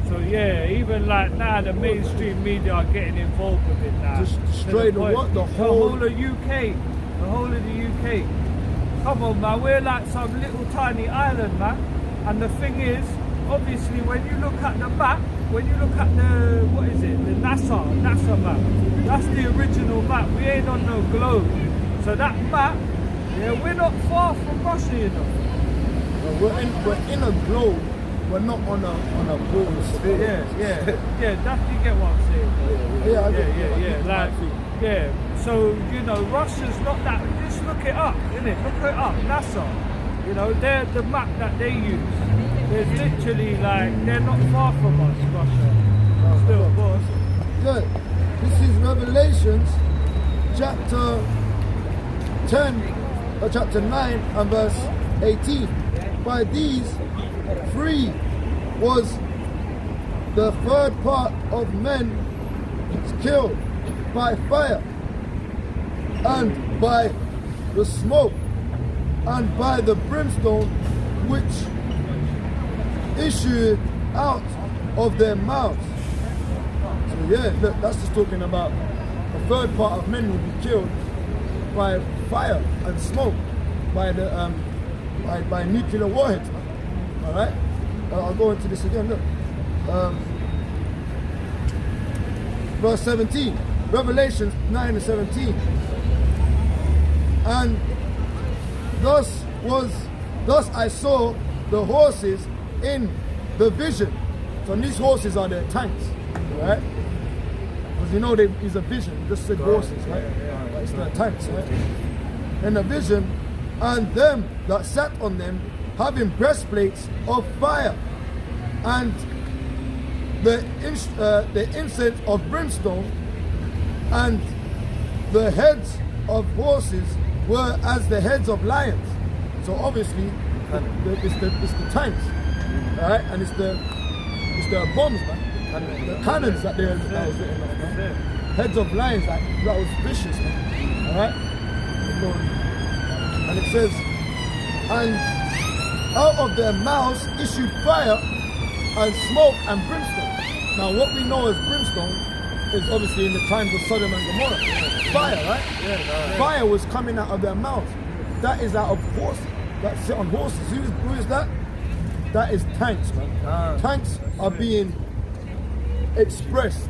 So yeah, even like now the mainstream media are getting involved with it now. Just destroy the what? The whole of UK. The whole of the UK. Come on man, we're like some little tiny island, man. And the thing is, obviously when you look at the map, when you look at the, what is it, the NASA map, that's the original map. We ain't on no globe. So that map, yeah, we're not far from Russia, you know. We're in a globe. We're not on a global scale. Yeah. That you get what I'm saying. Yeah. So you know, Russia's not that. Just look it up, innit? Look it up. NASA. You know, they're the map that they use. There's literally like they're not far from us, Russia. Still, of course. Good. This is Revelations chapter chapter 9 and verse 18. By these 3 was the third part of men killed by fire, and by the smoke, and by the brimstone which issued out of their mouths. So yeah, look, that's just talking about the third part of men will be killed by fire and smoke, by the by nuclear warheads. All right, I'll go into this again. Look, verse 17, Revelation 9 and 17, and thus I saw the horses in the vision. So these horses are the tanks, right? Because you know it's a vision. Just said horses, right? But it's the tanks, right? in a vision, and them that sat on them having breastplates of fire, and the incense of brimstone, and the heads of horses were as the heads of lions. So obviously, it's the tanks, right? And it's the bombs, man. The cannons that was written off, man. Heads of lions, that was vicious, man. All right. And it says, and out of their mouths issued fire and smoke and brimstone. Now, what we know as brimstone is obviously in the times of Sodom and Gomorrah. Fire, right? Yeah. Fire was coming out of their mouths. That is out of horses. That sit on horses. Who is that? That is tanks, man. Tanks are being expressed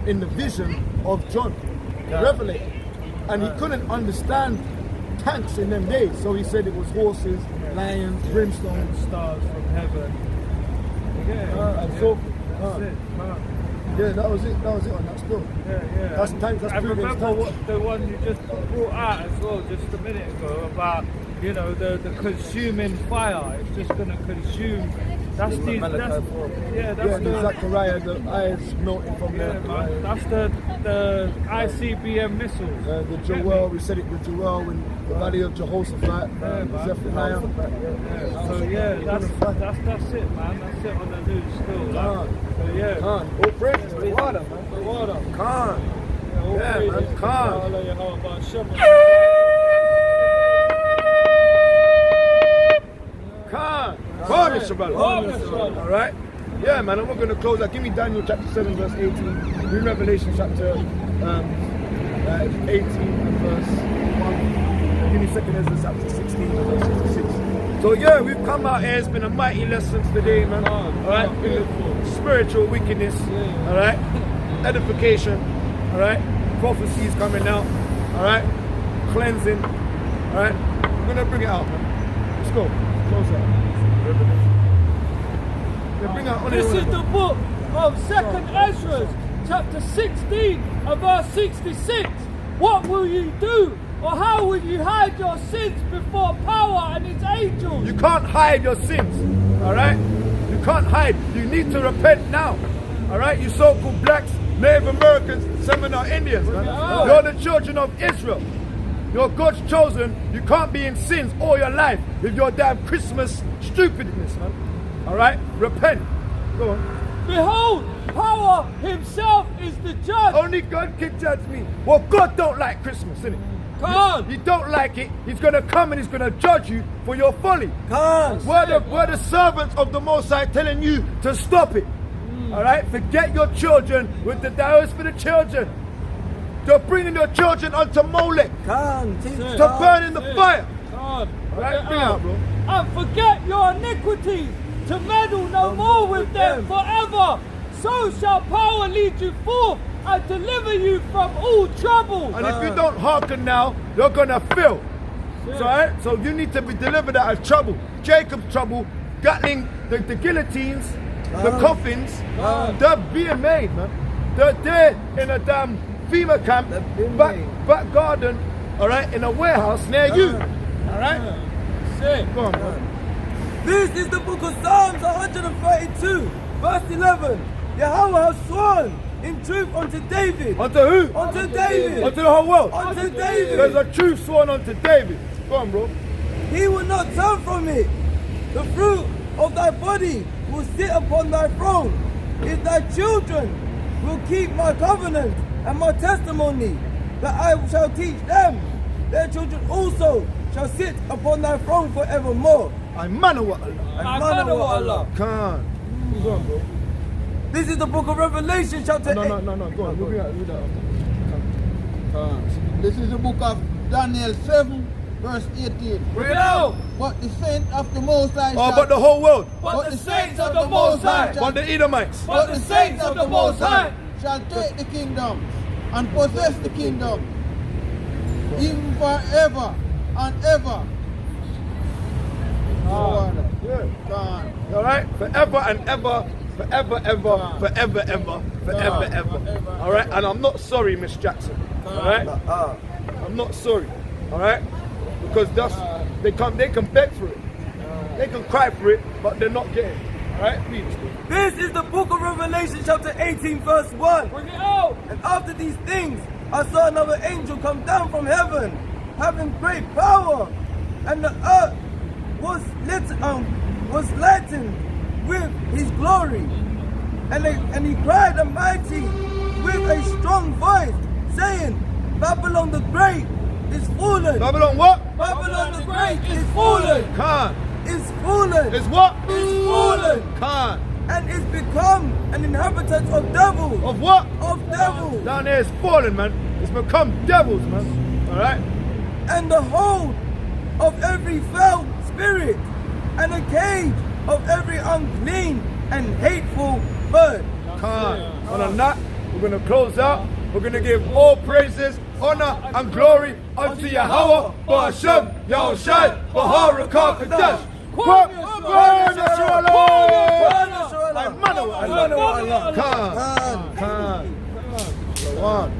in the vision of John, the Revelator. And he couldn't understand tanks in them days. So he said it was horses, lions, brimstone, stars from heaven. and so yeah, that was it on that story. Yeah. That's tanks, that's I previous remember tanks. the one you just brought out as well just a minute ago about, you know, the consuming fire. It's just going to consume. That's the Zachariah, the eyes melting from there. That's the ICBM missiles. The Joel, we said it with Joel in the Valley of Jehoshaphat, Zephaniah. So that's it, man. That's it on the news still. Khan. All praise to the water, man. The water. Khan. Man. Khan. Khan. Harness, brother. All right. Yeah, man. And we're going to close that. Give me Daniel chapter 7, verse 18. Read Revelation chapter 18 and verse 1. Give me 2nd Ezra chapter 16 and verse 66. So yeah, we've come out here. It's been a mighty lesson today, man. All right. Spiritual wickedness. All right. Edification. All right. Prophecies coming out. All right. Cleansing. All right. We're going to bring it out, man. Let's go. Close that. This is the book of 2nd Ezra, chapter 16 and verse 66. What will you do, or how will you hide your sins before power and its angels? You can't hide your sins, all right? You can't hide. You need to repent now, all right? You so-called blacks, Native Americans, Seminole Indians, man. You're the children of Israel. You're God's chosen. You can't be in sins all your life with your damn Christmas stupidness, man. All right? Repent. Go on. Behold, power himself is the judge. Only God can judge me. Well, God don't like Christmas, innit? Come on. He don't like it. He's going to come and he's going to judge you for your folly. Come. We're the servants of the Most High telling you to stop it. All right? Forget your children with the dowries for the children. You're bringing your children unto Molech. To burn in the fire. Right? Bring out, bro. And forget your iniquities, to meddle no more with them forever. So shall power lead you forth and deliver you from all trouble. And if you don't hearken now, you're going to fail. Right? So you need to be delivered out of trouble. Jacob's trouble, Gatling, the guillotines, the coffins, they're being made, man. They're there in a damn FEMA camp, back garden, all right, in a warehouse near you. All right? Go on, bro. This is the book of Psalms 132, verse 11. Yahweh has sworn in truth unto David. Unto who? Unto David. Unto the whole world. Unto David. There's a truth sworn unto David. Go on, bro. He will not turn from it. The fruit of thy body will sit upon thy throne. If thy children will keep my covenant and my testimony that I shall teach them, their children also shall sit upon thy throne forevermore. I man of Allah. Khan. Go on, bro. This is the book of Revelation, chapter 8. No. Go on. Read that. This is the book of Daniel 7, verse 18. Read it out. But the saints of the Most High But the whole world. But the saints of the Most High. But the Edomites. But the saints of the Most High shall take the kingdom and possess the kingdom, even forever and ever. All right? Forever and ever. Forever, ever. All right? And I'm not sorry, Miss Jackson. All right? I'm not sorry. All right? because they can beg for it. They can cry for it, but they're not getting it. Alright? Read it. This is the book of Revelation chapter 18 verse 1. Bring it out. And after these things, I saw another angel come down from heaven, having great power, and the earth was lightened with his glory. And he cried mighty with a strong voice, saying, Babylon the Great is fallen. Babylon what? Babylon the Great is fallen. Khan. Is fallen. Is what? Is fallen. Khan. And is become an inhabitant of devils. Of what? Of devils. Down there it's fallen, man. It's become devils, man. Alright? And the hold of every foul spirit, and a cage of every unclean and hateful bird. Khan. On that, we're going to close out. We're going to give all praises, honor, and glory unto Yahweh, Ba'ashem, Yahushai, Baharakah, Kadesh. Khan. Khan. Khan.